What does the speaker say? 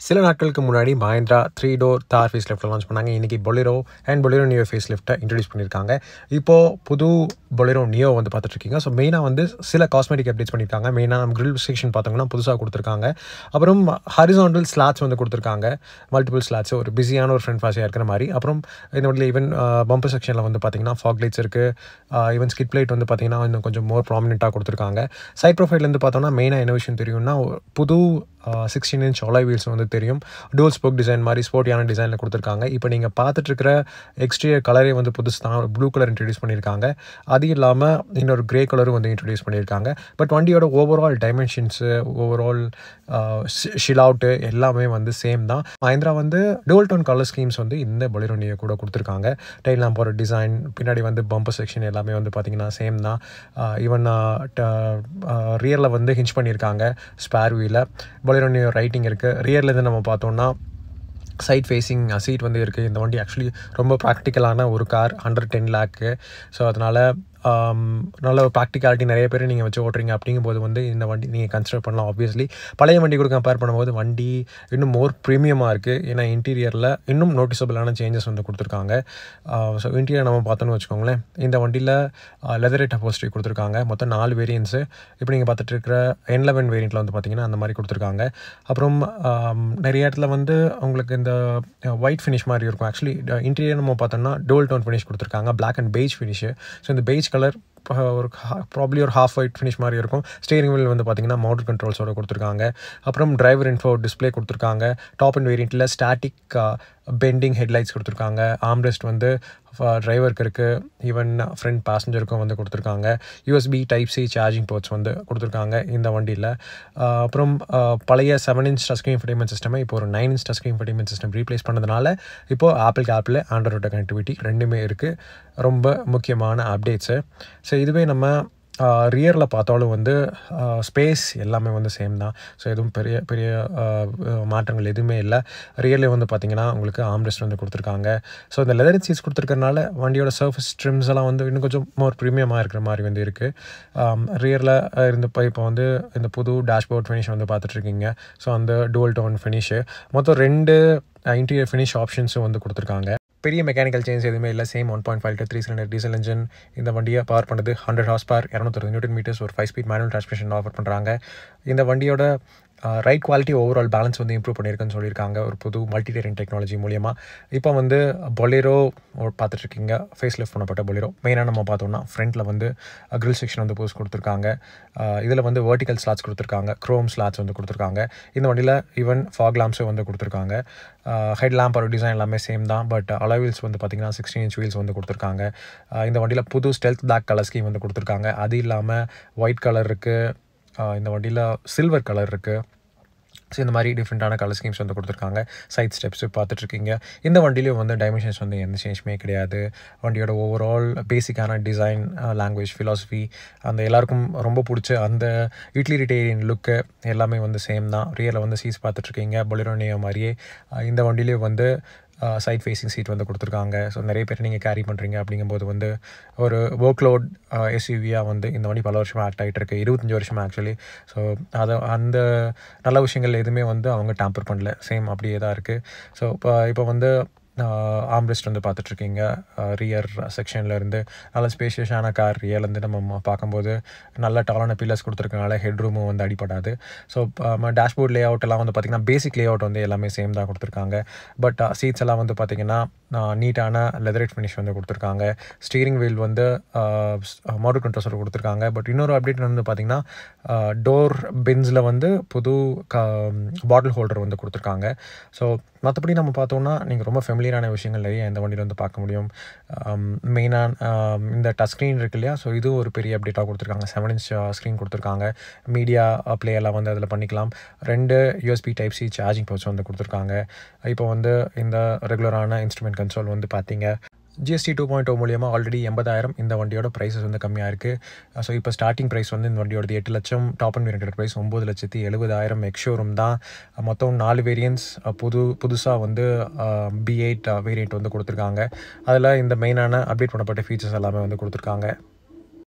சில நாட்களுக்கு முன்னாடி Mahindra 3 door Thar facelift launch பண்ணாங்க. இன்னைக்கு Bolero and Bolero Neo facelift introduce பண்ணியிருக்காங்க. இப்போ புது Bolero Neo வந்து பார்த்துட்டு இருக்கீங்க. ஸோ மெயினாக வந்து சில காஸ்மெட்டிக் அப்டேட்ஸ் பண்ணியிருக்காங்க. மெயினாக நம்ம கிரில் செக்ஷன் பார்த்தோம்னா புதுசாக கொடுத்துருக்காங்க. அப்புறம் ஹாரிசான்டல் ஸ்லாட்ஸ் வந்து கொடுத்துருக்காங்க. மல்டிபிள் ஸ்லாட்ஸ் ஒரு பிஸியான ஒரு ஃப்ரண்ட் ஃபாஸியாக இருக்கிற மாதிரி. அப்புறம் இந்த வண்டியில் ஈவன் பம்பர் செக்ஷனில் வந்து பார்த்தீங்கன்னா ஃபாக் லைட்ஸ் இருக்குது. ஈவன் ஸ்கிட் லைட் வந்து பார்த்தீங்கன்னா இன்னும் கொஞ்சம் மோர் ப்ராமினெண்ட்டாக கொடுத்துருக்காங்க. சைட் ப்ரொஃபைல்லேருந்து பார்த்தோம்னா மெயினாக என்ன விஷயம் தெரியும்னா புது 16 inch alloy wheels வந்து தெரியும். டூல் ஸ்போக் டிசைன் மாதிரி ஸ்போர்ட்டியான டிசைனில் கொடுத்துருக்காங்க. இப்போ நீங்கள் பார்த்துட்ருக்கிற எக்ஸ்டீரியர் கலரே வந்து புதுசு தான். ப்ளூ கலர் இன்ட்ரடியூஸ் பண்ணியிருக்காங்க. அது இல்லாமல் இன்னொரு கிரே கலரும் வந்து இன்ட்ரடியூஸ் பண்ணியிருக்காங்க. பட் வண்டியோட overall dimensions overall she'll out எல்லாமே வந்து சேம் தான். Mahindra வந்து டூல் டோன் கலர் ஸ்கீம்ஸ் வந்து இந்த Bolero Neo கூட கொடுத்துருக்காங்க. டைல் லேம்போட டிசைன் பின்னாடி வந்து பம்பர் செக்ஷன் எல்லாமே வந்து பார்த்திங்கன்னா சேம் தான். ஈவன் ரியரில் வந்து ஹிஞ்ச் பண்ணியிருக்காங்க ஸ்பேர் வீலில். Bolero Neo ரைட்டிங் இருக்குது. ரியர்லேருந்து நம்ம பார்த்தோம்னா சைட் ஃபேஸிங் சீட் வந்து இருக்குது. இந்த வண்டி ஆக்சுவலி ரொம்ப ப்ராக்டிக்கலான ஒரு கார், அண்டர் 10 lakh. ஸோ அதனால் நல்ல ஒரு ப்ராக்டிகாலிட்டி நிறைய பேர் நீங்கள் வச்சு ஓட்டுறீங்க அப்படிங்கும்போது வந்து இந்த வண்டி நீங்கள் கன்சிடர் பண்ணலாம். ஆப்வியஸ்லி பழைய வண்டி கூட கம்பேர் பண்ணும்போது வண்டி இன்னும் மோர் ப்ரீமியமாக இருக்குது. ஏன்னா இன்டீரியரில் இன்னும் நோட்டிசபிளான சேஞ்சஸ் வந்து கொடுத்துருக்காங்க. ஸோ இன்டீரியர் நம்ம பார்த்தோன்னு வச்சுக்கோங்களேன், இந்த வண்டியில் லெதரேட் அப்போஸ்ட்ரி கொடுத்துருக்காங்க. மொத்தம் 4 வேரியன்ட்ஸு. இப்போ நீங்கள் பார்த்துட்டு இருக்கிற N11 வேரியண்ட்டில் வந்து பார்த்தீங்கன்னா அந்த மாதிரி கொடுத்துருக்காங்க. அப்புறம் நிறைய இடத்துல வந்து உங்களுக்கு இந்த ஒயிட் ஃபினிஷ் மாதிரி இருக்கும். ஆக்சுவலி இன்டீரியர் நம்ம பார்த்தோம்னா டோல் டோன் ஃபினிஷ் கொடுத்துருக்காங்க. Black and beige finish. So இந்த பெய்ஜ் கலர் ஒரு ப்ராப்ளி ஒரு ஹாஃப் ஒயிட் ஃபினிஷ் மாதிரி இருக்கும். ஸ்டீரிங் வீல் வந்து பார்த்திங்கன்னா மவுண்டர் கண்ட்ரோல்ஸோட கொடுத்துருக்காங்க. அப்புறம் டிரைவர் இன்ஃபோ டிஸ்பிளே கொடுத்துருக்காங்க. டாப் அண்ட் வேரியண்ட்டில் ஸ்டாட்டிக் பெண்டிங் ஹெட்லைட்ஸ் கொடுத்துருக்காங்க. ஆம்ரெஸ்ட் வந்து டிரைவருக்கு இருக்குது. ஈவன் ஃப்ரண்ட் பேசஞ்சருக்கும் வந்து கொடுத்துருக்காங்க. USB Type-C சார்ஜிங் போர்ட்ஸ் வந்து கொடுத்துருக்காங்க இந்த வண்டியில். அப்புறம் பழைய 7 inch டச்ஸ்க்ரீன் இன்ஃபர்டைன்மெண்ட் சிஸ்டமை இப்போ ஒரு 9 inch touchscreen infotainment system replace பண்ணதுனால இப்போது ஆப்பிள் ஆண்ட்ராய்டு கனெக்டிவிட்டி ரெண்டுமே இருக்குது. ரொம்ப முக்கியமான அப்டேட்ஸு. ஸோ இதுவே நம்ம ரியரில் பார்த்தாலும் வந்து ஸ்பேஸ் எல்லாமே வந்து சேம் தான். ஸோ எதுவும் பெரிய பெரிய மாற்றங்கள் எதுவுமே இல்லை. ரியர்லேயே வந்து பார்த்திங்கன்னா உங்களுக்கு ஆம்ரெஸ்ட் வந்து கொடுத்துருக்காங்க. ஸோ இந்த லெதர் சீட்ஸ் கொடுத்துருக்கறனால வண்டியோட சர்ஃபேஸ் ட்ரிம்ஸ் எல்லாம் வந்து இன்னும் கொஞ்சம் மோர் ப்ரீமியமாக இருக்கிற மாதிரி வந்து இருக்குது. ரியரில் இப்போ வந்து இந்த புது டேஷ்போர்ட் ஃபினிஷ் வந்து பார்த்துட்ருக்கீங்க. ஸோ அந்த டூவல் டோன் ஃபினிஷு மொத்தம் 2 இன்டீரியர் ஃபினிஷ் ஆப்ஷன்ஸும் வந்து கொடுத்துருக்காங்க. பெரிய மெக்கானிக்கல் சேஞ்ச் எதுவுமே இல்லை. Same 1.5 liter 3 cylinder diesel engine. இந்த வண்டியை பவர் பண்ணுறது 100 horsepower 230 Nm ஒரு 5-speed மேனுவல் டிரான்ஸ்மிஷன் ஆஃபர் பண்ணுறாங்க. இந்த வண்டியோட ரைட் குவாலிட்டி ஓவரால் பேலன்ஸ் வந்து இம்ப்ரூவ் பண்ணியிருக்குன்னு சொல்லியிருக்காங்க ஒரு புது மல்டிடேரியன் டெக்னாலஜி மூலியமாக. இப்போ வந்து Bolero பார்த்துட்ருக்கீங்க, ஃபேஸ் லிஃப்ட் பண்ணப்பட்ட Bolero. மெயினாக நம்ம பார்த்தோம்னா ஃப்ரண்ட்டில் வந்து கிரில் செக்ஷன் வந்து புதுசு கொடுத்துருக்காங்க. இதில் வந்து வெர்டிக்கல் ஸ்லாட்ஸ் கொடுத்துருக்காங்க. க்ரோம் ஸ்லாட்ஸ் வந்து கொடுத்துருக்காங்க. இந்த வண்டியில் ஈவன் ஃபாக் லாம்ப்ஸும் வந்து கொடுத்துருக்காங்க. ஹெட் லேம்போட டிசைன் எல்லாமே சேம் தான். பட் அலாய் வீல்ஸ் வந்து பார்த்திங்கன்னா 16 inch வீல்ஸ் வந்து கொடுத்துருக்காங்க. இந்த வண்டியில் புது ஸ்டெல்த் பிளாக் கலர் ஸ்கீம் வந்து கொடுத்துருக்காங்க. அது இல்லாமல் ஒயிட் கலர் இருக்குது. இந்த வண்டியில் சில்வர் கலர் இருக்குது. ஸோ இந்த மாதிரி டிஃப்ரெண்ட்டான கலர் ஸ்கீம்ஸ் வந்து கொடுத்துருக்காங்க. சைட் ஸ்டெப்ஸு பார்த்துட்ருக்கீங்க. இந்த வண்டியிலையும் வந்து டைமென்ஷன்ஸ் வந்து எந்த சேஞ்சுமே கிடையாது. வண்டியோட ஓவரால் பேசிக்கான டிசைன், லாங்குவேஜ், ஃபிலாசபி, அந்த எல்லாருக்கும் ரொம்ப பிடிச்ச அந்த யூட்டிலிட்டேரியன் லுக்கு எல்லாமே வந்து சேம் தான். ரியரில் வந்து சீட்ஸ் பார்த்துட்ருக்கீங்க Bolero Neo மாதிரியே. இந்த வண்டியிலையும் வந்து சைட் ஃபேஸிங் சீட் வந்து கொடுத்துருக்காங்க. ஸோ நிறைய பேர் நீங்கள் கேரி பண்ணுறீங்க அப்படிங்கும்போது வந்து ஒரு ஒர்க் லோட் எஸ்யூவியாக வந்து இந்த வண்டி பல வருஷமாக ஆக்ட் ஆகிட்டு இருக்கு. 25 வருஷமாக ஆக்சுவலி. ஸோ அந்த நல்ல விஷயங்கள் எதுவுமே வந்து அவங்க டேம்பர் பண்ணல. சேம் அப்படியே தான் இருக்குது. ஸோ இப்போ வந்து ஆம்ரெஸ்ட் வந்து பார்த்துட்ருக்கீங்க. ரியர் செக்ஷனில் இருந்து நல்ல ஸ்பேஷியஸான கார். ரியர்லேருந்து நம்ம பார்க்கும்போது நல்ல டாலான பில்லர்ஸ் கொடுத்துருக்கனால ஹெட் ரூமும் வந்து அடிப்படாது. ஸோ டேஷ்போர்ட் லே அவுட் எல்லாம் வந்து பார்த்திங்கன்னா பேசிக் லே அவுட் வந்து எல்லாமே சேம் தான் கொடுத்துருக்காங்க. பட் சீட்ஸ் எல்லாம் வந்து பார்த்திங்கன்னா நீட்டான லெதரேட் ஃபினிஷ் வந்து கொடுத்துருக்காங்க. ஸ்டீரிங் வீல் வந்து மோட்டர் கண்ட்ரோல்ஸோட கொடுத்துருக்காங்க. பட் இன்னொரு அப்டேட் வந்து பார்த்திங்கன்னா டோர் பின்ஸில் வந்து புது பாட்டில் ஹோல்டர் வந்து கொடுத்துருக்காங்க. ஸோ மற்றபடி நம்ம பார்த்தோம்னா நீங்கள் ரொம்ப ஃபெமிலியரான விஷயங்கள் நிறைய இந்த வண்டியில் வந்து பார்க்க முடியும். மெயினாக இந்த டச் ஸ்க்ரீன் இருக்கு இல்லையா, ஸோ இது ஒரு பெரிய அப்டேட்டாக கொடுத்துருக்காங்க. 7 inch ஸ்க்ரீன் கொடுத்துருக்காங்க. மீடியா ப்ளே எல்லாம் வந்து அதில் பண்ணிக்கலாம். 2 USB Type-C சார்ஜிங் போர்ட்ஸ் வந்து கொடுத்துருக்காங்க. இப்போ வந்து இந்த ரெகுலரான இன்ஸ்ட்ருமெண்ட் கன்சோல் வந்து பார்த்தீங்க. GST 2.0 மூலியமாக ஆல்ரெடி 80,000 இந்த வண்டியோட ப்ரைஸஸ் வந்து கம்மியாக இருக்குது. ஸோ இப்போ ஸ்டார்டிங் ப்ரைஸ் வந்து இந்த வண்டியோட 8 லட்சம். Top and variant price 9,70,000 ex showroom தான். மொத்தம் 4 வேரியன்ட்ஸ் புதுசாக வந்து B8 வேரியண்ட் வந்து கொடுத்துருக்காங்க. அதில் இந்த மெயினான அப்டேட் பண்ணப்பட்ட ஃபீச்சர்ஸ் எல்லாமே வந்து கொடுத்துருக்காங்க.